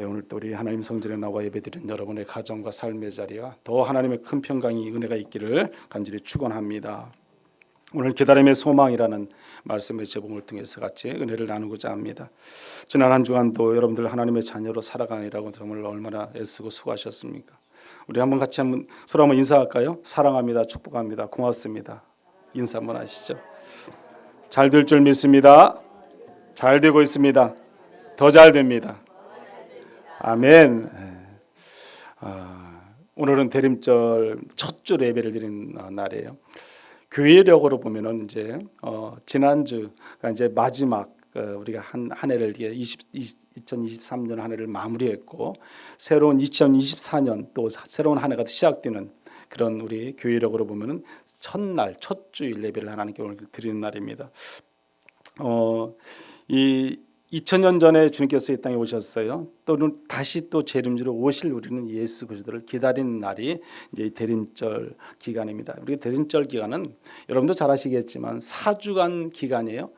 네, 오늘 또 우리 하나님 성전에 나와 예배드린 여러분의 가정과 삶의 자리가 더 하나님의 큰 평강이 은혜가 있기를 간절히 축원합니다. 오늘 기다림의 소망이라는 말씀의 제목을 통해서 같이 은혜를 나누고자 합니다. 지난 한 주간도 여러분들 하나님의 자녀로 살아가느라고 정말 얼마나 애쓰고 수고하셨습니까? 우리 서로 한번 인사할까요? 사랑합니다. 축복합니다. 고맙습니다. 인사 한번 하시죠. 잘 될 줄 믿습니다. 잘 되고 있습니다. 더 잘 됩니다. 아멘. 오늘은 대림절 첫 주 예배를 드린 날이에요. 교회력으로 보면은 이제 지난주가 이제 마지막 우리가 한 해를 2023년 한 해를 마무리했고 새로운 2024년 또 새로운 한 해가 시작되는 그런 우리 교회력으로 보면은 첫날 첫 주일 예배를 하나님께 오늘 드리는 날입니다. 이 2000년 전에 주님께서 이 땅에 오셨어요. 또는 다시 또 재림주로 오실 우리는 예수 그리스도를 기다리는 날이 이제 이 대림절 기간입니다. 우리 대림절 기간은 여러분도 잘 아시겠지만 4주간 기간이에요.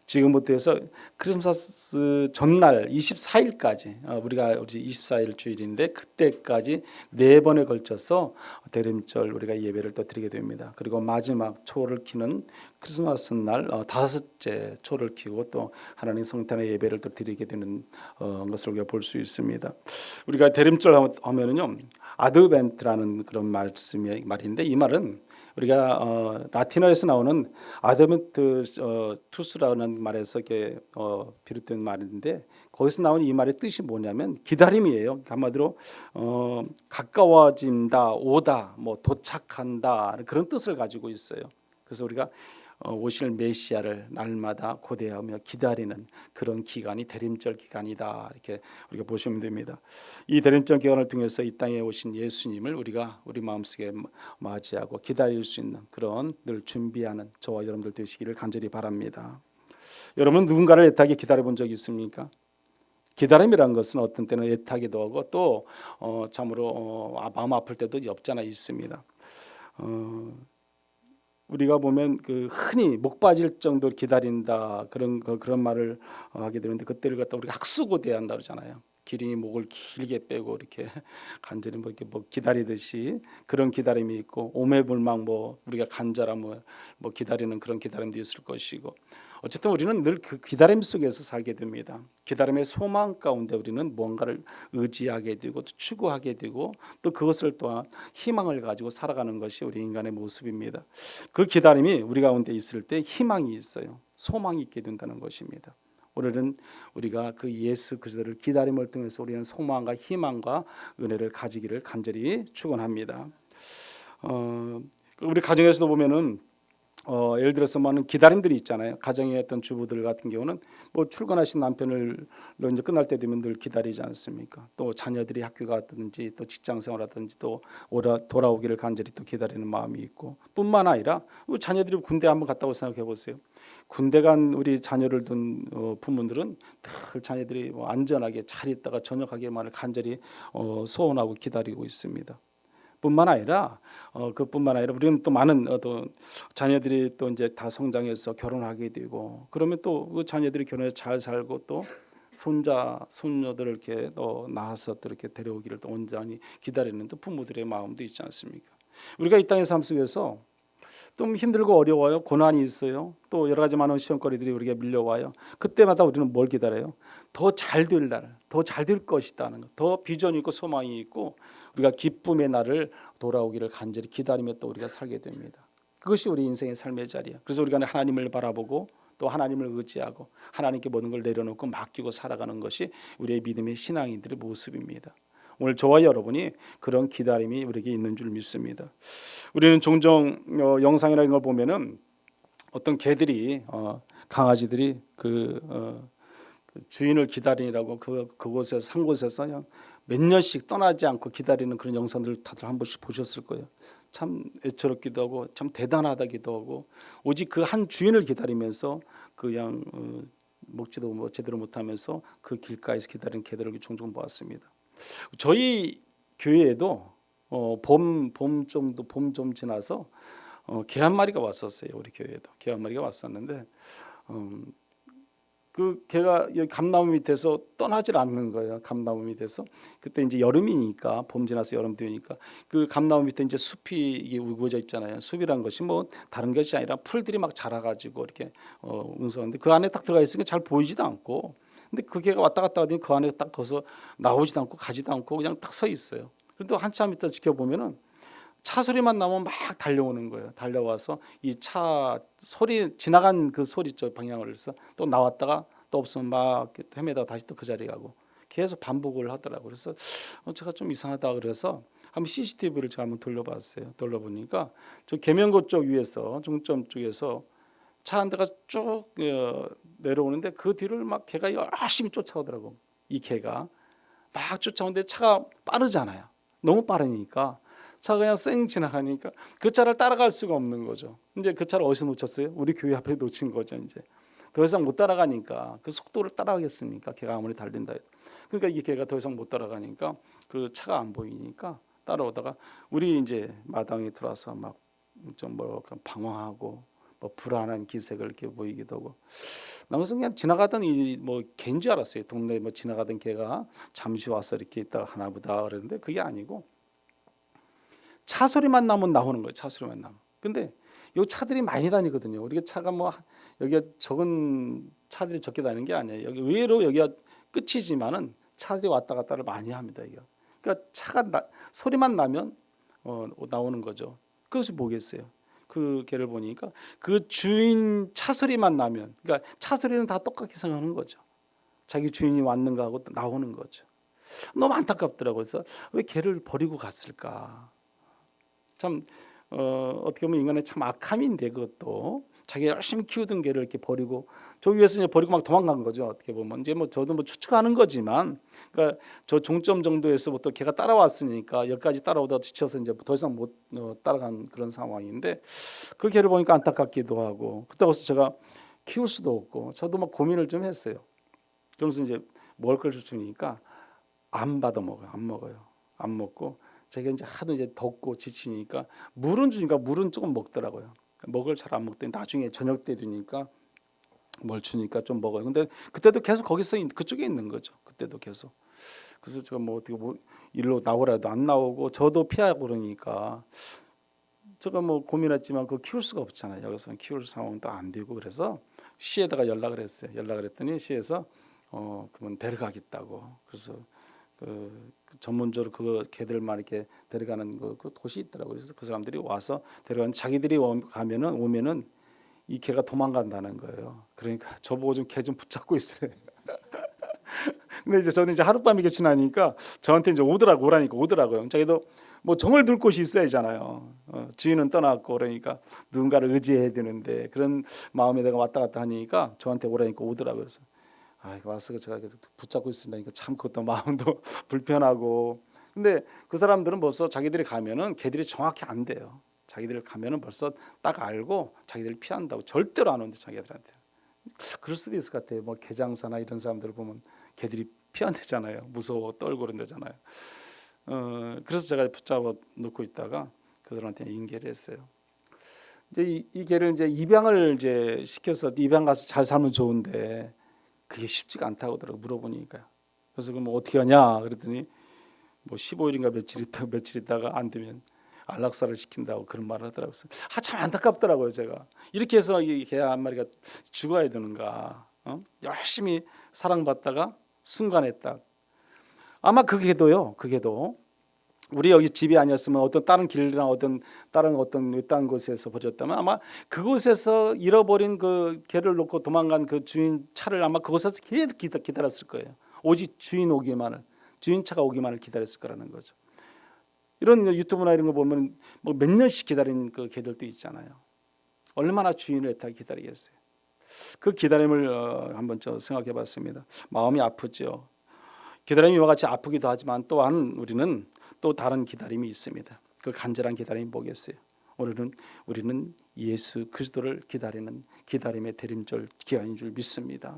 지금부터 해서 크리스마스 전날 24일까지 우리 24일 주일인데 그때까지 4번에 걸쳐서 대림절 우리가 예배를 또 드리게 됩니다. 그리고 마지막 초를 키는 크리스마스 날 5째 초를 키고 또 하나님 성탄의 예배를 또 드리게 되는 것을 우리가 볼 수 있습니다. 우리가 대림절 하면은요 아드벤트라는 그런 말인데 이 말은 우리가 라틴어에서 나오는 아드벤트 투스라는 말에서 이게 비롯된 말인데 거기서 나오는 이 말의 뜻이 뭐냐면 기다림이에요. 한마디로 가까워진다, 오다, 뭐 도착한다 그런 뜻을 가지고 있어요. 그래서 우리가 오실 메시아를 날마다 고대하며 기다리는 그런 기간이 대림절 기간이다 이렇게 우리가 보시면 됩니다. 이 대림절 기간을 통해서 이 땅에 오신 예수님을 우리가 우리 마음속에 맞이하고 기다릴 수 있는 그런 늘 준비하는 저와 여러분들 되시기를 간절히 바랍니다. 여러분 누군가를 애타게 기다려본 적이 있습니까? 기다림이라는 것은 어떤 때는 애타기도 하고 또 참으로 마음 아플 때도 없지 않아 있습니다. 우리가 보면 그 흔히 목 빠질 정도로 기다린다 그런 말을 하게 되는데 그때를 갖다 우리가 학수고대한다 그러잖아요. 기린이 목을 길게 빼고 이렇게 간절히 이렇게 기다리듯이 그런 기다림이 있고 오매불망 우리가 간절함 기다리는 그런 기다림도 있을 것이고 어쨌든 우리는 늘 그 기다림 속에서 살게 됩니다. 기다림의 소망 가운데 우리는 뭔가를 의지하게 되고 또 추구하게 되고 또 그것을 또한 희망을 가지고 살아가는 것이 우리 인간의 모습입니다. 그 기다림이 우리 가운데 있을 때 희망이 있어요. 소망이 있게 된다는 것입니다. 오늘은 우리가 그 예수 그리스도를 기다림을 통해서 우리는 소망과 희망과 은혜를 가지기를 간절히 축원합니다. 우리 가정에서도 보면은 예를 들어서 많은 기다림들이 있잖아요. 가정의 어떤 주부들 같은 경우는 출근하신 남편을 이제 끝날 때 되면 늘 기다리지 않습니까? 또 자녀들이 학교 가든지 또 직장 생활하든지 또 돌아오기를 간절히 또 기다리는 마음이 있고 뿐만 아니라 자녀들이 군대 한번 갔다고 생각해 보세요. 군대 간 우리 자녀를 둔 부모들은 늘 자녀들이 안전하게 잘 있다가 전역하기만을 간절히 소원하고 기다리고 있습니다. 뿐만 아니라 우리는 또 많은 자녀들이 또 이제 다 성장해서 결혼하게 되고 그러면 또 그 자녀들이 결혼해서 잘 살고 또 손녀들을 이렇게 낳아서 또 이렇게 데려오기를 또 온전히 기다리는 또 부모들의 마음도 있지 않습니까? 우리가 이 땅의 삶 속에서 좀 힘들고 어려워요. 고난이 있어요. 또 여러 가지 많은 시험거리들이 우리에게 밀려와요. 그때마다 우리는 뭘 기다려요? 더 잘 될 날, 더 잘 될 것이다는 것, 더 비전이 있고 소망이 있고 우리가 기쁨의 날을 돌아오기를 간절히 기다리며 또 우리가 살게 됩니다. 그것이 우리 인생의 삶의 자리야. 그래서 우리가 하나님을 바라보고 또 하나님을 의지하고 하나님께 모든 걸 내려놓고 맡기고 살아가는 것이 우리의 믿음의 신앙인들의 모습입니다. 오늘 저와 여러분이 그런 기다림이 우리에게 있는 줄 믿습니다. 우리는 종종 영상이나 이런 걸 보면은 어떤 개들이 강아지들이 그 주인을 기다리라고 그곳에서 한 곳에서 그냥 몇 년씩 떠나지 않고 기다리는 그런 영상들 다들 한 번씩 보셨을 거예요. 참 애처롭기도 하고 참 대단하다기도 하고 오직 그 한 주인을 기다리면서 그냥 먹지도 제대로 못하면서 그 길가에서 기다리는 개들을 종종 보았습니다. 저희 교회에도 봄 좀 지나서 개 한 마리가 왔었어요. 우리 교회에도 개 한 마리가 왔었는데 그 개가 여기 감나무 밑에서 떠나질 않는 거예요. 감나무 밑에서. 그때 이제 여름이니까, 봄 지나서 여름 되니까 그 감나무 밑에 이제 숲이 이게 우거져 있잖아요. 숲이란 것이 뭐 다른 것이 아니라 풀들이 막 자라가지고 이렇게 웅성한데 그 안에 딱 들어가 있으니까 잘 보이지도 않고, 근데 그 개가 왔다 갔다 하더니 그 안에 딱 거기서 나오지도 않고 가지도 않고 그냥 딱 서 있어요. 그런데 한참 있다 지켜보면은 차 소리만 나면 막 달려오는 거예요. 달려와서 이 차 소리 지나간 그 소리 쪽 방향을 해서 또 나왔다가 또 없으면 막 헤매다가 다시 또 그 자리에 가고 계속 반복을 하더라고요. 그래서 제가 좀 이상하다 그래서 한번 CCTV를 제가 한번 돌려봤어요. 돌려보니까 저 계명고 쪽 위에서 중점 쪽에서 차 한 대가 쭉 내려오는데 그 뒤를 막 개가 열심히 쫓아오더라고. 이 개가 막 쫓아오는데 차가 빠르잖아요. 너무 빠르니까 차가 그냥 쌩 지나가니까 그 차를 따라갈 수가 없는 거죠. 이제 그 차를 어디서 놓쳤어요? 우리 교회 앞에 놓친 거죠. 이제 더 이상 못 따라가니까 그 속도를 따라가겠습니까? 걔가 아무리 달린다 해도. 그러니까 이 개가 더 이상 못 따라가니까 그 차가 안 보이니까 따라오다가 우리 이제 마당에 들어와서 막 좀 뭐 방황하고 뭐 불안한 기색을 이렇게 보이기도 하고, 나무서 그냥 지나가던 이뭐 개인 줄 알았어요. 동네 뭐 지나가던 개가 잠시 와서 이렇게 있다가 하나보다 그랬는데 그게 아니고 차 소리만 나면 나오는 거예요. 차 소리만 나면. 근데 요 차들이 많이 다니거든요. 우리가 차가 뭐 여기가 적은 차들이 적게 다니는 게 아니에요. 여기 의외로 여기가 끝이지만은 차들이 왔다 갔다를 많이 합니다. 이거. 그러니까 차가 소리만 나면 나오는 거죠. 그것이 뭐겠어요? 그 개를 보니까 그 주인 차 소리만 나면, 그러니까 차 소리는 다 똑같게 생각하는 거죠. 자기 주인이 왔는가 하고 나오는 거죠. 너무 안타깝더라고요. 그래서 왜 개를 버리고 갔을까? 참 어떻게 보면 인간의 참 악함인데, 그것도 자기가 열심히 키우던 개를 이렇게 버리고 저 위에서 이제 버리고 막 도망간 거죠. 어떻게 보면 이제 뭐 저도 뭐 추측하는 거지만, 그러니까 저 종점 정도에서부터 개가 따라왔으니까 여기까지 따라오다 지쳐서 이제 더 이상 못 따라간 그런 상황인데, 그 개를 보니까 안타깝기도 하고, 그때 와서 제가 키울 수도 없고 저도 막 고민을 좀 했어요. 그러면서 이제 먹을 걸 주니까 안 받아 먹어요. 안 먹어요. 안 먹고 제가 이제 하도 이제 덥고 지치니까 물은 주니까 물은 조금 먹더라고요. 먹을 잘 안 먹더니 나중에 저녁 때 되니까 뭘 주니까 좀 먹어요. 근데 그때도 계속 거기서 그쪽에 있는 거죠. 그때도 계속. 그래서 제가 뭐 어떻게 뭐 일로 나오라도 안 나오고 저도 피하고 그러니까 제가 뭐 고민했지만 그거 키울 수가 없잖아요. 여기서는 키울 상황도 안 되고, 그래서 시에다가 연락을 했어요. 연락을 했더니 시에서 그러면 데려가겠다고. 그래서 그 전문적으로 그 개들만 이렇게 데려가는 그 곳이 있더라고요. 그래서 그 사람들이 와서 데려가는, 자기들이 오면은 이 개가 도망간다는 거예요. 그러니까 저보고 좀 개 좀 붙잡고 있으래. 근데 이제 저는 이제 하룻밤 이렇게 지나니까 저한테 이제 오더라고요. 자기도 뭐 정을 둘 곳이 있어야 하잖아요. 주인은 떠났고 그러니까 누군가를 의지해야 되는데, 그런 마음에 내가 왔다 갔다 하니까 저한테 오라니까 오더라고요. 그래서 와서 제가 붙잡고 있으니까 참 그것도 마음도 불편하고. 근데 그 사람들은 벌써 자기들이 가면은 개들이 정확히 안 돼요. 자기들 가면은 벌써 딱 알고 자기들 피한다고, 절대로 안 온대 자기들한테. 그럴 수도 있을 것 같아요. 뭐 개장사나 이런 사람들을 보면 개들이 피한대잖아요. 무서워 떨고 그런다잖아요. 그래서 제가 붙잡아 놓고 있다가 그들한테 인계를 했어요. 이제 이 개를 이제 입양을 이제 시켜서 입양 가서 잘 살면 좋은데 그게 쉽지가 않다고 하더라고, 물어보니까. 그래서 그럼 어떻게 하냐 그랬더니 뭐 15일인가 며칠 있다가 안 되면 안락사를 시킨다고 그런 말을 하더라고요. 참 안타깝더라고요. 제가 이렇게 해서 이 개 한 마리가 죽어야 되는가? 열심히 사랑받다가 순간에 딱, 아마 그 개도 우리 여기 집이 아니었으면 어떤 다른 길이나 다른 외딴 곳에서 버렸다면 아마 그곳에서 잃어버린 그 개를 놓고 도망간 그 주인 차를 아마 그곳에서 계속 기다렸을 거예요. 오직 주인 차가 오기만을 기다렸을 거라는 거죠. 이런 유튜브나 이런 거 보면 뭐 몇 년씩 기다린 그 개들도 있잖아요. 얼마나 주인을 애타게 기다리겠어요. 그 기다림을 한번 생각해 봤습니다. 마음이 아프죠. 기다림이 이와 같이 아프기도 하지만 또한 우리는 또 다른 기다림이 있습니다. 그 간절한 기다림이 뭐겠어요? 우리는 예수 그리스도를 기다리는 기다림의 대림절 기간인 줄 믿습니다.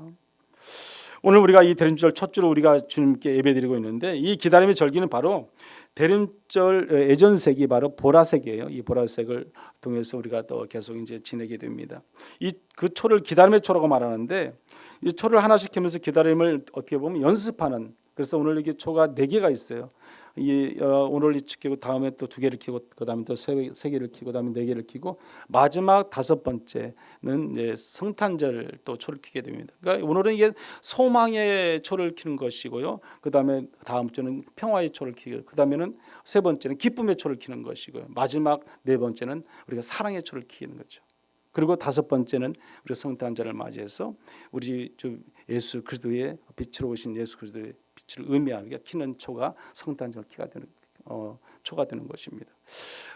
오늘 우리가 이 대림절 첫 주로 우리가 주님께 예배드리고 있는데, 이 기다림의 절기는 바로 대림절 애전색이 바로 보라색이에요. 이 보라색을 통해서 우리가 또 계속 이제 지내게 됩니다. 그 초를 기다림의 초라고 말하는데, 이 초를 하나씩 켜면서 기다림을 어떻게 보면 연습하는. 그래서 오늘 이게 초가 4개가 있어요. 오늘 이쪽 켜고 다음에 또 2개를 켜고 그다음에 또 3개를 켜고 그다음에 4개를 켜고 마지막 5번째는 이제 성탄절 또 초를 켜게 됩니다. 그러니까 오늘은 이게 소망의 초를 켜는 것이고요. 그다음에 다음 주는 평화의 초를 켜고 그다음에는 3번째는 기쁨의 초를 켜는 것이고요. 마지막 4번째는 우리가 사랑의 초를 켜는 거죠. 그리고 5번째는 우리 성탄절을 맞이해서 우리 예수 그리스도의 빛으로 오신 예수 그리스도의 빛을 의미하며 키는 초가 성탄절 키가 되는 초가 되는 것입니다.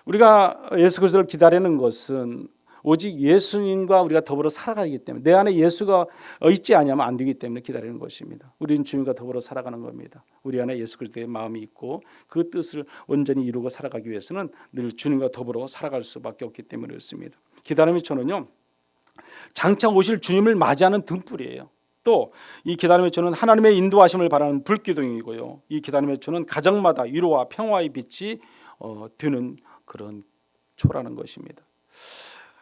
우리가 예수 그리스도를 기다리는 것은 오직 예수님과 우리가 더불어 살아가기 때문에 내 안에 예수가 있지 않으면 안 되기 때문에 기다리는 것입니다. 우리는 주님과 더불어 살아가는 겁니다. 우리 안에 예수 그리스도의 마음이 있고 그 뜻을 온전히 이루고 살아가기 위해서는 늘 주님과 더불어 살아갈 수밖에 없기 때문에 그렇습니다. 기다림의 초는요, 장차 오실 주님을 맞이하는 등불이에요. 또 이 기다림의 초는 하나님의 인도하심을 바라는 불기둥이고요. 이 기다림의 초는 가정마다 위로와 평화의 빛이 되는 그런 초라는 것입니다.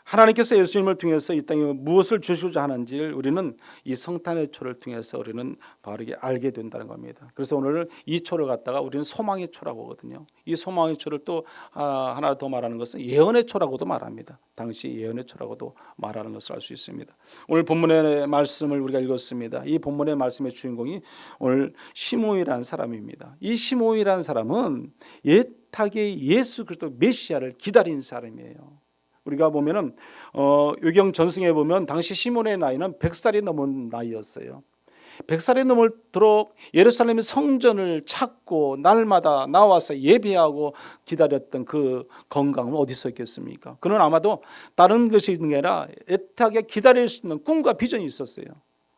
하나님께서 예수님을 통해서 이 땅에 무엇을 주시고자 하는지를 우리는 이 성탄의 초를 통해서 우리는 바르게 알게 된다는 겁니다. 그래서 오늘 이 초를 갖다가 우리는 소망의 초라고 하거든요. 이 소망의 초를 또 하나 더 말하는 것은 예언의 초라고도 말합니다. 당시 예언의 초라고도 말하는 것을 알 수 있습니다. 오늘 본문의 말씀을 우리가 읽었습니다. 이 본문의 말씀의 주인공이 오늘 시므온이라는 사람입니다. 이 시므온이라는 사람은 애타게 예수 그리스도 메시아를 기다린 사람이에요. 우리가 보면은 요경 전승에 보면 당시 시몬의 나이는 100살이 넘은 나이였어요. 100살이 넘도록 예루살렘의 성전을 찾고 날마다 나와서 예배하고 기다렸던 그 건강은 어디서 있겠습니까? 그는 아마도 다른 것이 있는 게 아니라 애타게 기다릴 수 있는 꿈과 비전이 있었어요.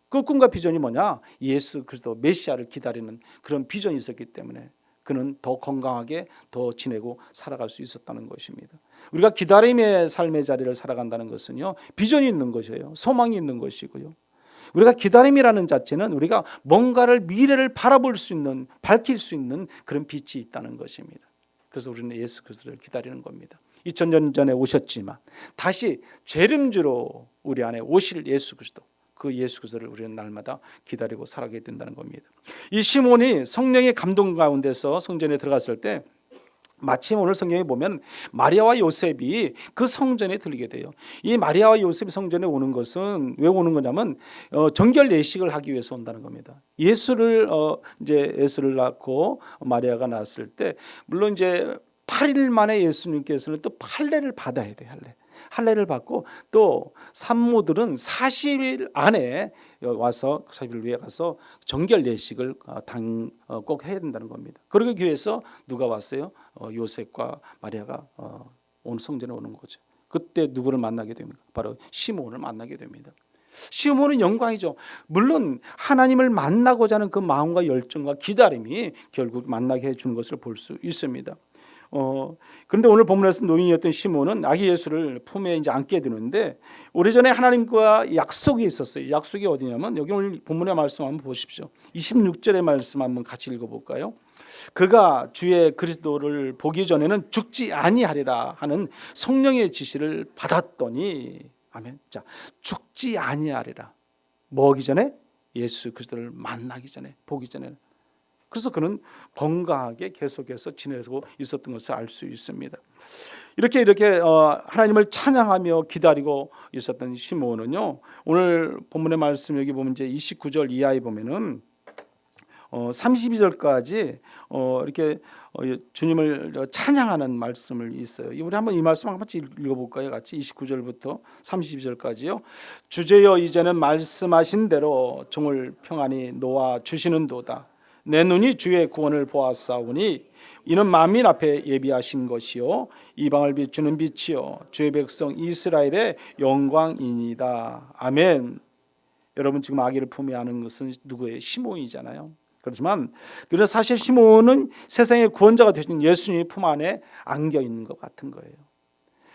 그 꿈과 비전이 뭐냐? 예수 그리스도 메시아를 기다리는 그런 비전이 있었기 때문에 그는 더 건강하게 더 지내고 살아갈 수 있었다는 것입니다. 우리가 기다림의 삶의 자리를 살아간다는 것은요, 비전이 있는 것이에요. 소망이 있는 것이고요. 우리가 기다림이라는 자체는 우리가 뭔가를 미래를 바라볼 수 있는, 밝힐 수 있는 그런 빛이 있다는 것입니다. 그래서 우리는 예수 그리스도를 기다리는 겁니다. 2000년 전에 오셨지만 다시 재림주로 우리 안에 오실 예수 그리스도, 그 예수 그리스도를 우리는 날마다 기다리고 살아가게 된다는 겁니다. 이 시몬이 성령의 감동 가운데서 성전에 들어갔을 때 마침 오늘 성경에 보면 마리아와 요셉이 그 성전에 들리게 돼요. 이 마리아와 요셉이 성전에 오는 것은 왜 오는 거냐면 정결 예식을 하기 위해서 온다는 겁니다. 예수를 낳고 마리아가 낳았을 때 물론 이제 8일 만에 예수님께서는 또 할례를 받아야 돼요. 할례를 받고 또 산모들은 40일 안에 와서 40일 위에 가서 정결 예식을 꼭 해야 된다는 겁니다. 그러기 위해서 누가 왔어요? 요셉과 마리아가 온 성전에 오는 거죠. 그때 누구를 만나게 됩니까? 바로 시므온을 만나게 됩니다. 시므온은 영광이죠. 물론 하나님을 만나고자 하는 그 마음과 열정과 기다림이 결국 만나게 해주는 것을 볼 수 있습니다. 그런데 오늘 본문에서 노인이었던 시몬은 아기 예수를 품에 이제 안게 되는데 오래전에 하나님과 약속이 있었어요. 약속이 어디냐면 여기 오늘 본문의 말씀 한번 보십시오. 26절의 말씀 한번 같이 읽어볼까요? 그가 주의 그리스도를 보기 전에는 죽지 아니하리라 하는 성령의 지시를 받았더니 아멘. 자, 죽지 아니하리라. 뭐기 전에? 예수 그리스도를 만나기 전에, 보기 전에. 그래서 그는 건강하게 계속해서 지내고 있었던 것을 알 수 있습니다. 이렇게 하나님을 찬양하며 기다리고 있었던 시므온은요, 오늘 본문의 말씀 여기 보면 이제 29절 이하에 보면은 32절까지 이렇게 주님을 찬양하는 말씀을 있어요. 우리 한번 이 말씀 같이 읽어볼까요? 같이 29절부터 32절까지요. 주제여 이제는 말씀하신 대로 종을 평안히 놓아 주시는도다. 내 눈이 주의 구원을 보았사오니 이는 만민 앞에 예비하신 것이요 이방을 비추는 빛이요 주의 백성 이스라엘의 영광이니이다. 아멘. 여러분 지금 아기를 품에 안은 것은 누구예요? 시몬이잖아요. 그렇지만 사실 시몬은 세상의 구원자가 되신 예수님의 품 안에 안겨 있는 것 같은 거예요.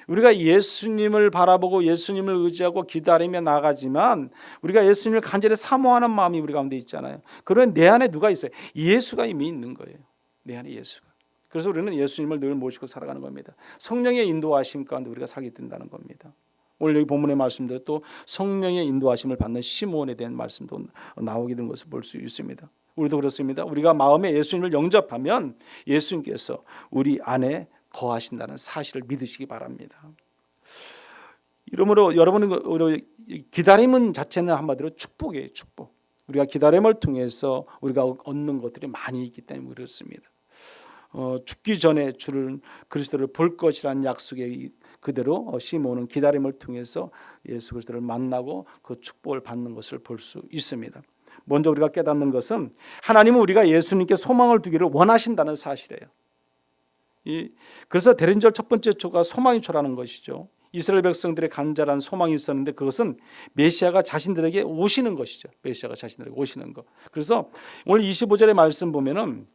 우리가 예수님을 바라보고 예수님을 의지하고 기다리며 나가지만 우리가 예수님을 간절히 사모하는 마음이 우리 가운데 있잖아요. 그러면 내 안에 누가 있어요? 예수가 이미 있는 거예요. 내 안에 예수가. 그래서 우리는 예수님을 늘 모시고 살아가는 겁니다. 성령의 인도하심 가운데 우리가 살게 된다는 겁니다. 오늘 여기 본문의 말씀대로 또 성령의 인도하심을 받는 시므온에 대한 말씀도 나오게 된 것을 볼 수 있습니다. 우리도 그렇습니다. 우리가 마음에 예수님을 영접하면 예수님께서 우리 안에 거하신다는 사실을 믿으시기 바랍니다. 이러므로 여러분은 기다림은 자체는 한마디로 축복이에요. 축복. 우리가 기다림을 통해서 우리가 얻는 것들이 많이 있기 때문에 그렇습니다. 죽기 전에 주를 그리스도를 볼 것이라는 약속에 그대로 시므온은 기다림을 통해서 예수 그리스도를 만나고 그 축복을 받는 것을 볼 수 있습니다. 먼저 우리가 깨닫는 것은 하나님은 우리가 예수님께 소망을 두기를 원하신다는 사실이에요. 그래서 대린절 첫 번째 초가 소망의 초라는 것이죠. 이스라엘 백성들의 간절한 소망이 있었는데 그것은 메시아가 자신들에게 오시는 것이죠. 메시아가 자신들에게 오시는 것. 그래서 오늘 25절의 말씀 보면은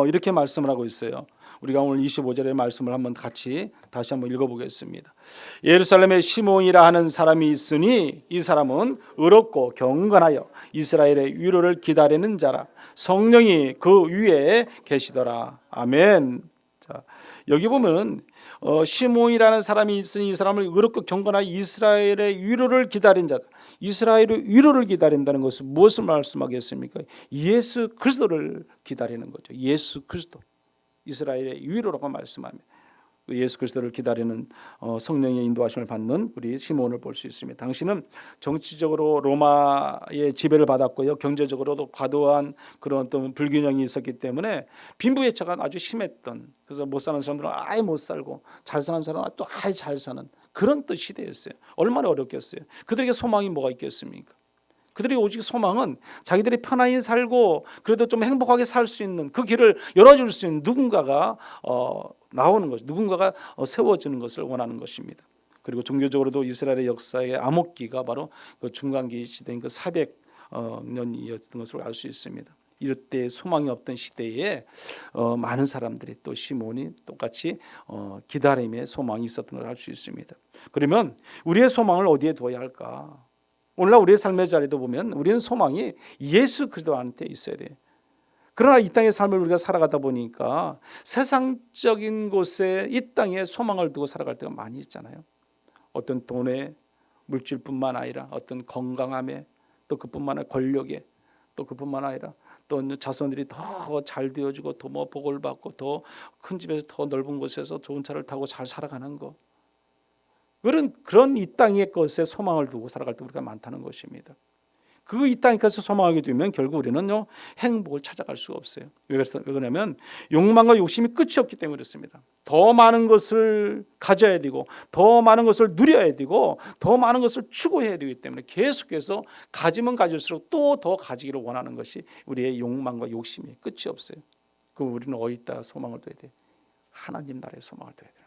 이렇게 말씀을 하고 있어요. 우리가 오늘 25절의 말씀을 한번 같이 다시 한번 읽어보겠습니다. 예루살렘에 시므온이라 하는 사람이 있으니 이 사람은 의롭고 경건하여 이스라엘의 위로를 기다리는 자라. 성령이 그 위에 계시더라. 아멘. 자, 여기 보면 시므온이라는 사람이 있으니 이 사람을 의롭고 경건하여 이스라엘의 위로를 기다린 자. 이스라엘의 위로를 기다린다는 것은 무엇을 말씀하겠습니까? 예수 그리스도를 기다리는 거죠. 예수 그리스도. 이스라엘의 위로라고 말씀합니다. 예수 그리스도를 기다리는 성령의 인도하심을 받는 우리 시므온을 볼 수 있습니다. 당신은 정치적으로 로마의 지배를 받았고요, 경제적으로도 과도한 그런 어떤 불균형이 있었기 때문에 빈부격차가 아주 심했던, 그래서 못 사는 사람들은 아예 못 살고 잘 사는 사람은 또 아예 잘 사는 그런 또 시대였어요. 얼마나 어렵겠어요. 그들에게 소망이 뭐가 있겠습니까? 그들의 오직 소망은 자기들이 편안히 살고 그래도 좀 행복하게 살 수 있는 그 길을 열어줄 수 있는 누군가가 나오는 것, 누군가가 세워지는 것을 원하는 것입니다. 그리고 종교적으로도 이스라엘의 역사의 암흑기가 바로 그 중간기 시대인 그 400년이었던 것으로 알 수 있습니다. 이럴 때 소망이 없던 시대에 많은 사람들이 또 시므온이 똑같이 기다림의 소망이 있었던 걸 알 수 있습니다. 그러면 우리의 소망을 어디에 두어야 할까? 오늘날 우리의 삶의 자리도 보면 우리는 소망이 예수 그리스도한테 있어야 돼요. 그러나 이 땅의 삶을 우리가 살아가다 보니까 세상적인 곳에 이 땅에 소망을 두고 살아갈 때가 많이 있잖아요. 어떤 돈에, 물질뿐만 아니라 어떤 건강함에, 또 그뿐만 아니라 권력에, 또 그뿐만 아니라 또 자손들이 더 잘 되어지고 더 뭐 복을 받고 더 큰 집에서 더 넓은 곳에서 좋은 차를 타고 잘 살아가는 거, 그런 이 땅의 것에 소망을 두고 살아갈 때 우리가 많다는 것입니다. 그 이 땅의 것에 소망하게 되면 결국 우리는요 행복을 찾아갈 수가 없어요. 왜 그러냐면 욕망과 욕심이 끝이 없기 때문에 그렇습니다. 더 많은 것을 가져야 되고 더 많은 것을 누려야 되고 더 많은 것을 추구해야 되기 때문에 계속해서 가지면 가질수록 또 더 가지기를 원하는 것이 우리의 욕망과 욕심이 끝이 없어요. 그럼 우리는 어디다 소망을 둬야 돼? 하나님 나라에 소망을 둬야 돼요.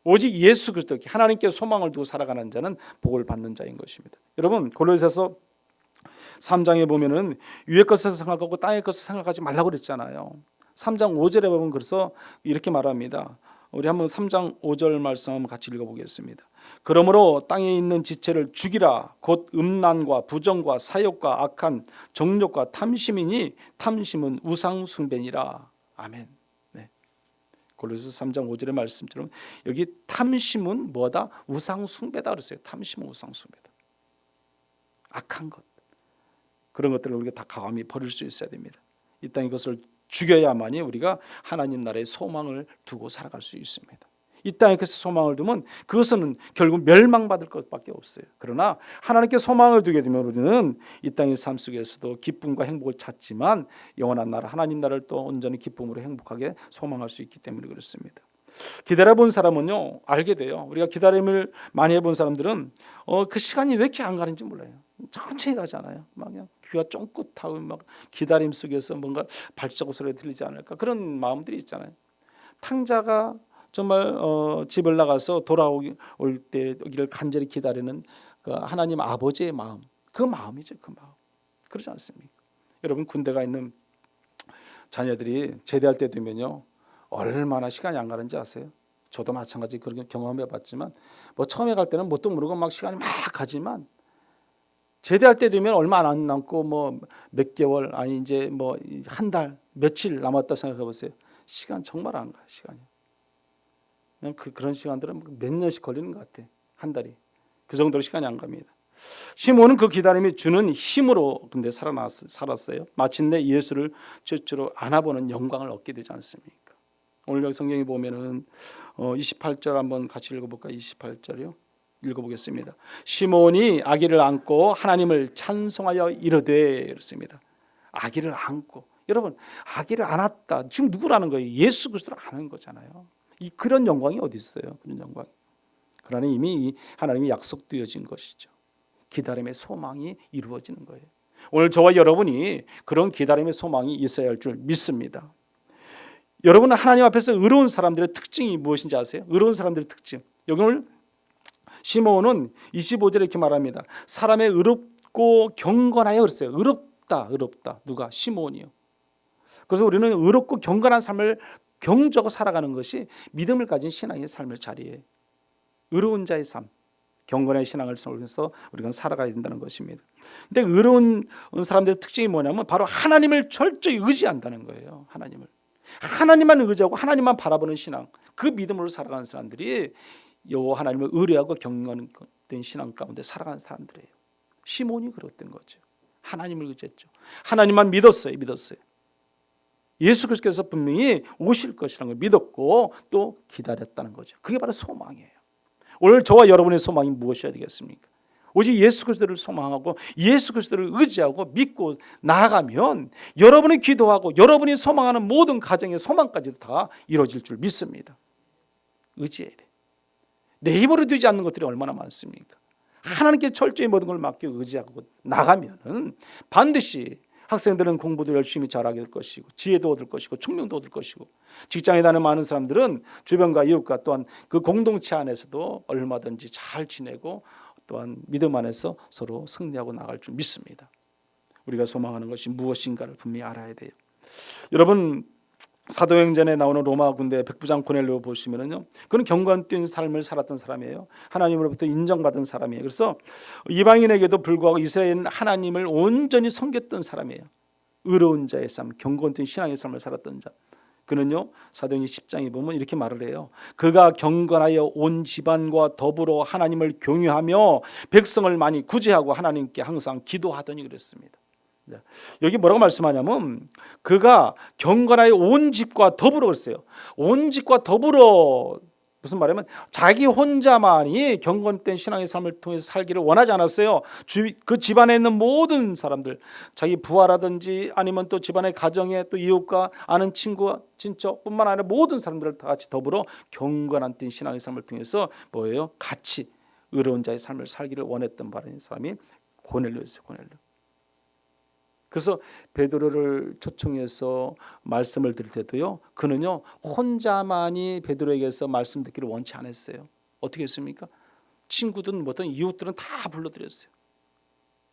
오직 예수 그리스도, 하나님께 소망을 두고 살아가는 자는 복을 받는 자인 것입니다. 여러분 골로새서 3장에 보면은 위의 것을 생각하고 땅의 것을 생각하지 말라고 그랬잖아요. 3장 5절에 보면 그래서 이렇게 말합니다. 우리 한번 3장 5절 말씀 한번 같이 읽어보겠습니다. 그러므로 땅에 있는 지체를 죽이라. 곧 음란과 부정과 사욕과 악한 정욕과 탐심이니 탐심은 우상 숭배니라. 아멘. 골로새서 3장 5절의 말씀처럼 여기 탐심은 뭐다? 우상 숭배다 그랬어요. 탐심은 우상 숭배다. 악한 것, 그런 것들을 우리가 다 과감히 버릴 수 있어야 됩니다. 이 땅의 것을 죽여야만이 우리가 하나님 나라의 소망을 두고 살아갈 수 있습니다. 이 땅에 그 소망을 두면 그것은 결국 멸망받을 것밖에 없어요. 그러나 하나님께 소망을 두게 되면 우리는 이 땅의 삶 속에서도 기쁨과 행복을 찾지만 영원한 나라 하나님 나라를 또 온전히 기쁨으로 행복하게 소망할 수 있기 때문에 그렇습니다. 기다려본 사람은요 알게 돼요. 우리가 기다림을 많이 해본 사람들은 그 시간이 왜 이렇게 안 가는지 몰라요. 천천히 가잖아요. 막 그냥 귀가 쫑긋하고 막 기다림 속에서 뭔가 발자국 소리가 들리지 않을까, 그런 마음들이 있잖아요. 탕자가 정말 집을 나가서 돌아올 때 여기를 간절히 기다리는 그 하나님 아버지의 마음, 그 마음이죠. 그 마음. 그렇지 않습니까? 여러분 군대가 있는 자녀들이 제대할 때 되면요 얼마나 시간이 안 가는지 아세요? 저도 마찬가지 그렇게 경험해봤지만 뭐 처음에 갈 때는 뭣도 모르고 막 시간이 막 가지만 제대할 때 되면 얼마 안 남고 뭐 몇 개월 아니 이제 뭐 한 달 며칠 남았다 생각해 보세요. 시간 정말 안 가요. 시간이. 그냥 그런 시간들은 몇 년씩 걸리는 것 같아. 한 달이. 그 정도로 시간이 안 갑니다. 시몬은 그 기다림이 주는 힘으로 근데 살았어요. 마침내 예수를 최초로 안아보는 영광을 얻게 되지 않습니까? 오늘 여기 성경에 보면은 28절 한번 같이 읽어볼까요? 28절이요. 읽어보겠습니다. 시몬이 아기를 안고 하나님을 찬송하여 이르되, 그렇습니다. 아기를 안고, 여러분 아기를 안았다. 지금 누구라는 거예요? 예수 그리스도를 안은 거잖아요. 그런 영광이 어디 있어요? 그런 영광. 그러나 이미 하나님이 약속되어진 것이죠. 기다림의 소망이 이루어지는 거예요. 오늘 저와 여러분이 그런 기다림의 소망이 있어야 할 줄 믿습니다. 여러분은 하나님 앞에서 의로운 사람들의 특징이 무엇인지 아세요? 의로운 사람들의 특징. 여기 오늘 시몬은 25절에 이렇게 말합니다. 사람의 의롭고 경건하여 그랬어요. 의롭다. 누가? 시몬이요. 그래서 우리는 의롭고 경건한 삶을 경주하고 살아가는 것이 믿음을 가진 신앙의 삶의 자리에 의로운 자의 삶, 경건의 신앙을 통해서 우리가 살아가야 된다는 것입니다. 근데 의로운 사람들의 특징이 뭐냐면 바로 하나님을 철저히 의지한다는 거예요. 하나님만 의지하고 하나님만 바라보는 신앙, 그 믿음으로 살아가는 사람들이 여호와 하나님을 의뢰하고 경건된 신앙 가운데 살아가는 사람들이에요. 시몬이 그랬던 거죠. 하나님을 의지했죠. 하나님만 믿었어요. 예수 그리스도께서 분명히 오실 것이라는 걸 믿었고 또 기다렸다는 거죠. 그게 바로 소망이에요. 오늘 저와 여러분의 소망이 무엇이어야 되겠습니까? 오직 예수 그리스도를 소망하고 예수 그리스도를 의지하고 믿고 나아가면 여러분이 기도하고 여러분이 소망하는 모든 가정의 소망까지도 다 이루어질 줄 믿습니다. 의지해야 돼. 내 힘으로 되지 않는 것들이 얼마나 많습니까? 하나님께 철저히 모든 걸 맡겨 의지하고 나가면은 반드시 학생들은 공부도 열심히 잘하게 될 것이고 지혜도 얻을 것이고 총명도 얻을 것이고 직장에 다니는 많은 사람들은 주변과 이웃과 또한 그 공동체 안에서도 얼마든지 잘 지내고 또한 믿음 안에서 서로 승리하고 나갈 줄 믿습니다. 우리가 소망하는 것이 무엇인가를 분명히 알아야 돼요. 여러분 사도행전에 나오는 로마 군대 백부장 고넬료 보시면은요, 그는 경건된 삶을 살았던 사람이에요. 하나님으로부터 인정받은 사람이에요. 그래서 이방인에게도 불구하고 이스라엘은 하나님을 온전히 섬겼던 사람이에요. 의로운 자의 삶, 경건된 신앙의 삶을 살았던 자. 그는요 사도행전 10장에 보면 이렇게 말을 해요. 그가 경건하여 온 집안과 더불어 하나님을 경유하며 백성을 많이 구제하고 하나님께 항상 기도하더니 그랬습니다. 여기 뭐라고 말씀하냐면 그가 경건하여 온 집과 더불어 그랬어요. 온 집과 더불어 무슨 말이냐면 자기 혼자만이 경건된 신앙의 삶을 통해서 살기를 원하지 않았어요. 그 집안에 있는 모든 사람들, 자기 부하라든지 아니면 또 집안의 가정에 또 이웃과 아는 친구와 친척뿐만 아니라 모든 사람들을 다 같이 더불어 경건한 신앙의 삶을 통해서 뭐예요? 같이 의로운 자의 삶을 살기를 원했던 바라는 사람이 고넬료였어요. 고넬료. 그래서 베드로를 초청해서 말씀을 드릴 때도요, 그는요 혼자만이 베드로에게서 말씀 듣기를 원치 않았어요. 어떻게 했습니까? 친구든 뭐든 이웃들은 다 불러들였어요.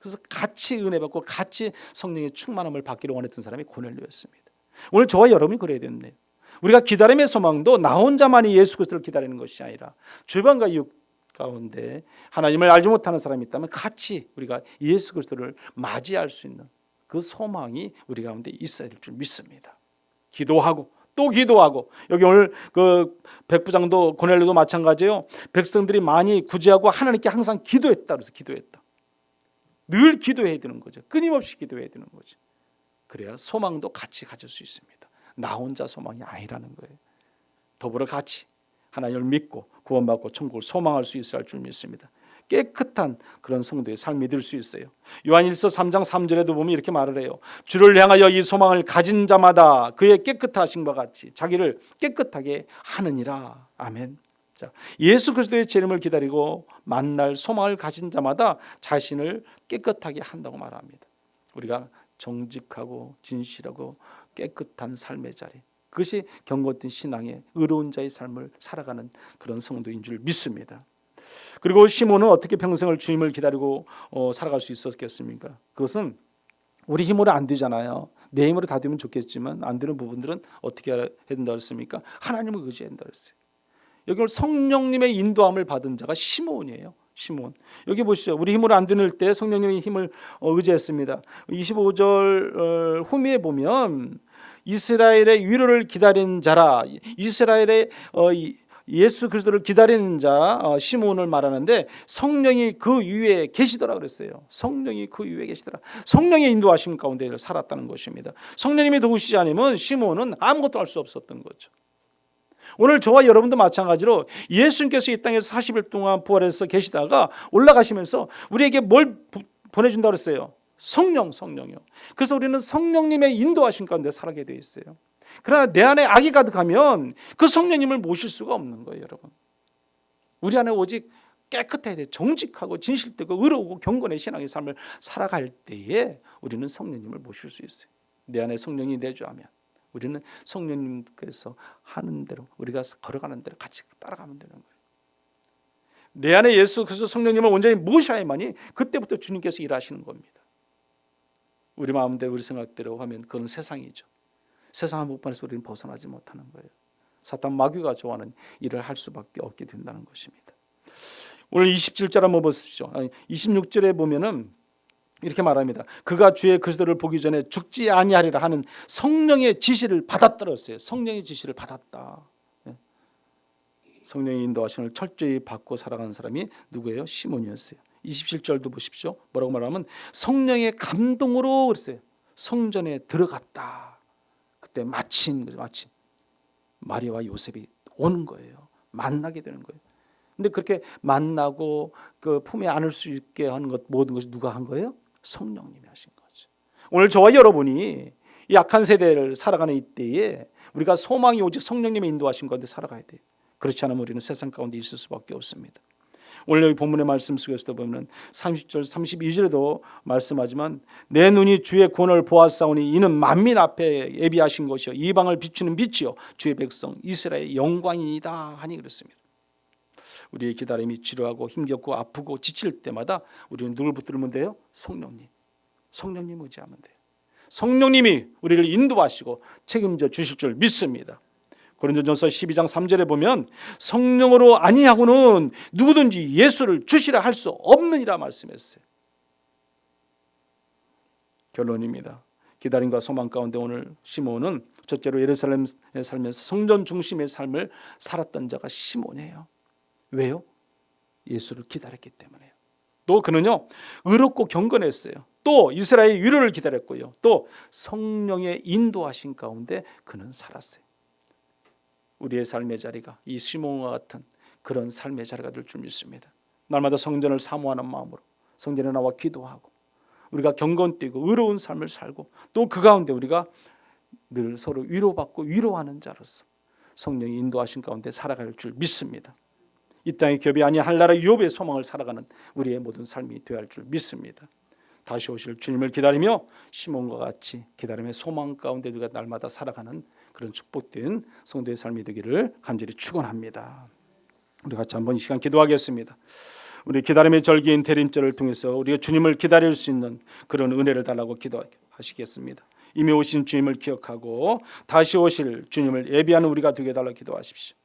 그래서 같이 은혜 받고 같이 성령의 충만함을 받기를 원했던 사람이 고넬료였습니다. 오늘 저와 여러분이 그래야 되는데 우리가 기다림의 소망도 나 혼자만이 예수 그리스도를 기다리는 것이 아니라 주변과 이웃 가운데 하나님을 알지 못하는 사람이 있다면 같이 우리가 예수 그리스도를 맞이할 수 있는 그 소망이 우리 가운데 있어야 될 줄 믿습니다. 기도하고 또 기도하고, 여기 오늘 그 백부장도 고넬료도 마찬가지예요. 백성들이 많이 구제하고 하나님께 항상 기도했다. 그래서 기도했다. 늘 기도해야 되는 거죠. 끊임없이 기도해야 되는 거죠. 그래야 소망도 같이 가질 수 있습니다. 나 혼자 소망이 아니라는 거예요. 더불어 같이 하나님을 믿고 구원받고 천국을 소망할 수 있어야 할 줄 믿습니다. 깨끗한 그런 성도의 삶이 될 수 있어요. 요한일서 3장 3절에도 보면 이렇게 말을 해요. 주를 향하여 이 소망을 가진 자마다 그의 깨끗하심과 같이 자기를 깨끗하게 하느니라. 아멘. 자, 예수 그리스도의 재림을 기다리고 만날 소망을 가진 자마다 자신을 깨끗하게 한다고 말합니다. 우리가 정직하고 진실하고 깨끗한 삶의 자리, 그것이 경건된 신앙의 의로운 자의 삶을 살아가는 그런 성도인 줄 믿습니다. 그리고 시몬은 어떻게 평생을 주님을 기다리고 살아갈 수 있었겠습니까? 그것은 우리 힘으로 안 되잖아요. 내 힘으로 다 되면 좋겠지만 안 되는 부분들은 어떻게 해야 된다고 했습니까? 하나님을 의지한다고 했어요. 여기 오늘 성령님의 인도함을 받은 자가 시몬이에요. 시몬. 여기 보시죠. 우리 힘으로 안 되는 때 성령님의 힘을 의지했습니다. 25절 후미에 보면 이스라엘의 위로를 기다린 자라, 이스라엘의 예수 그리스도를 기다리는 자 시몬을 말하는데 성령이 그 위에 계시더라 그랬어요. 성령이 그 위에 계시더라. 성령의 인도하심 가운데 살았다는 것입니다. 성령님이 도우시지 않으면 시몬은 아무것도 할 수 없었던 거죠. 오늘 저와 여러분도 마찬가지로 예수님께서 이 땅에서 40일 동안 부활해서 계시다가 올라가시면서 우리에게 뭘 보내준다고 그랬어요? 성령이요. 그래서 우리는 성령님의 인도하심 가운데 살게 되어 있어요. 그러나 내 안에 악이 가득하면 그 성령님을 모실 수가 없는 거예요, 여러분. 우리 안에 오직 깨끗해야 돼. 정직하고 진실되고 의로우고 경건의 신앙의 삶을 살아갈 때에 우리는 성령님을 모실 수 있어요. 내 안에 성령이 내주하면 우리는 성령님께서 하는 대로, 우리가 걸어가는 대로 같이 따라가면 되는 거예요. 내 안에 예수 그리스도 성령님을 온전히 모셔야만이 그때부터 주님께서 일하시는 겁니다. 우리 마음대로 우리 생각대로 하면 그건 세상이죠. 세상 한복판에서 우리는 벗어나지 못하는 거예요. 사탄 마귀가 좋아하는 일을 할 수밖에 없게 된다는 것입니다. 오늘 27절 한번 보십시오. 26절에 보면은 이렇게 말합니다. 그가 주의 그리스도를 보기 전에 죽지 아니하리라 하는 성령의 지시를 받았더랬어요. 성령의 지시를 받았다. 성령의 인도하심을 철저히 받고 살아가는 사람이 누구예요? 시몬이었어요. 27절도 보십시오. 뭐라고 말하면 성령의 감동으로 그랬어요. 성전에 들어갔다. 그때 마침 마리아와 요셉이 오는 거예요. 만나게 되는 거예요. 근데 그렇게 만나고 그 품에 안을 수 있게 하는 것 모든 것이 누가 한 거예요? 성령님이 하신 거죠. 오늘 저와 여러분이 이 악한 세대를 살아가는 이때에 우리가 소망이 오직 성령님의 인도하신 가운데 살아가야 돼요. 그렇지 않으면 우리는 세상 가운데 있을 수밖에 없습니다. 오늘 여기 본문의 말씀 속에서도 보면 30절 32절에도 말씀하지만 내 눈이 주의 구원을 보았사오니 이는 만민 앞에 예비하신 것이요 이방을 비추는 빛이요 주의 백성 이스라엘의 영광이다 하니 그렇습니다. 우리의 기다림이 지루하고 힘겹고 아프고 지칠 때마다 우리는 누굴 붙들면 돼요? 성령님 의지하면 돼요. 성령님이 우리를 인도하시고 책임져 주실 줄 믿습니다. 고린도전서 12장 3절에 보면 성령으로 아니하고는 누구든지 예수를 주시라 할 수 없느니라 말씀했어요. 결론입니다. 기다림과 소망 가운데 오늘 시몬은 첫째로 예루살렘에 살면서 성전 중심의 삶을 살았던 자가 시몬이에요. 왜요? 예수를 기다렸기 때문에요. 또 그는요 의롭고 경건했어요. 또 이스라엘의 위로를 기다렸고요. 또 성령의 인도하신 가운데 그는 살았어요. 우리의 삶의 자리가 이 시몬과 같은 그런 삶의 자리가 될 줄 믿습니다. 날마다 성전을 사모하는 마음으로 성전에 나와 기도하고 우리가 경건되고 의로운 삶을 살고 또 그 가운데 우리가 늘 서로 위로받고 위로하는 자로서 성령이 인도하신 가운데 살아갈 줄 믿습니다. 이 땅의 기업이 아니야 한나라 유업의 소망을 살아가는 우리의 모든 삶이 되어야 할 줄 믿습니다. 다시 오실 주님을 기다리며 시몬과 같이 기다림의 소망 가운데 우리가 날마다 살아가는 그런 축복된 성도의 삶이 되기를 간절히 축원합니다. 우리 같이 한번 이 시간 기도하겠습니다. 우리 기다림의 절기인 대림절을 통해서 우리가 주님을 기다릴 수 있는 그런 은혜를 달라고 기도하시겠습니다. 이미 오신 주님을 기억하고 다시 오실 주님을 예비하는 우리가 되게 달라고 기도하십시오.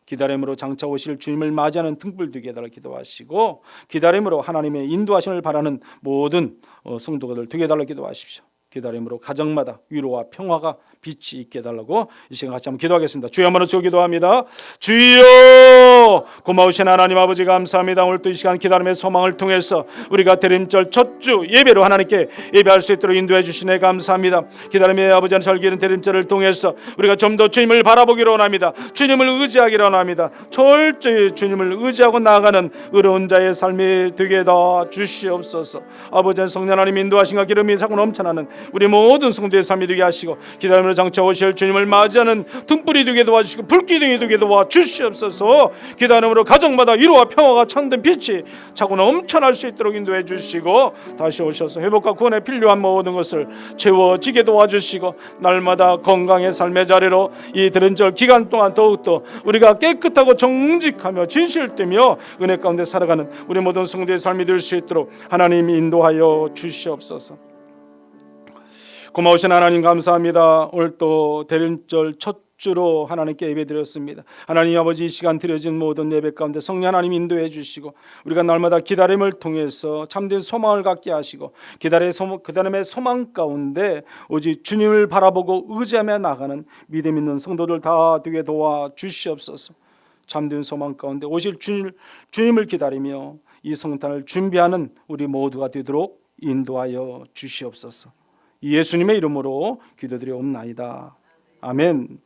기다림으로 장차 오실 주님을 맞이하는 등불 되게 해달라 기도하시고 기다림으로 하나님의 인도하심을 바라는 모든 성도들 되게 해달라 기도하십시오. 기다림으로 가정마다 위로와 평화가 빛이 있게 해달라고 이 시간 같이 한번 기도하겠습니다. 주여 한번 더 기도합니다. 주여 고마우신 하나님 아버지 감사합니다. 오늘 또 이 시간 기다림의 소망을 통해서 우리가 대림절 첫 주 예배로 하나님께 예배할 수 있도록 인도해 주시네 감사합니다. 기다림의 아버지 절기는 대림절을 통해서 우리가 좀 더 주님을 바라보기로 원합니다. 주님을 의지하기로 원합니다. 철저히 주님을 의지하고 나아가는 의로운 자의 삶이 되게 해 주시옵소서. 아버지 성령 하나님 인도하신가 기름이 차고 넘쳐나는 우리 모든 성도의 삶이 되게 하시고 기다림으로 장차 오실 주님을 맞이하는 등불이 되게 도와주시고 불기둥이 되게 도와주시옵소서. 기다림으로 가정마다 위로와 평화가 참된 빛이 차고 넘쳐날 수 있도록 인도해 주시고 다시 오셔서 회복과 구원에 필요한 모든 것을 채워지게 도와주시고 날마다 건강의 삶의 자리로 이 대림절 기간 동안 더욱더 우리가 깨끗하고 정직하며 진실되며 은혜 가운데 살아가는 우리 모든 성도의 삶이 될 수 있도록 하나님이 인도하여 주시옵소서. 고마우신 하나님 감사합니다. 오늘 또 대림절 첫 주로 하나님께 예배드렸습니다. 하나님 아버지 이 시간 드려진 모든 예배 가운데 성령 하나님 인도해 주시고 우리가 날마다 기다림을 통해서 참된 소망을 갖게 하시고 기다림의 소망 가운데 오직 주님을 바라보고 의지하며 나가는 믿음 있는 성도들 다 되게 도와주시옵소서. 잠든 소망 가운데 오실 주님을 기다리며 이 성탄을 준비하는 우리 모두가 되도록 인도하여 주시옵소서. 예수님의 이름으로 기도드리옵나이다. 아멘.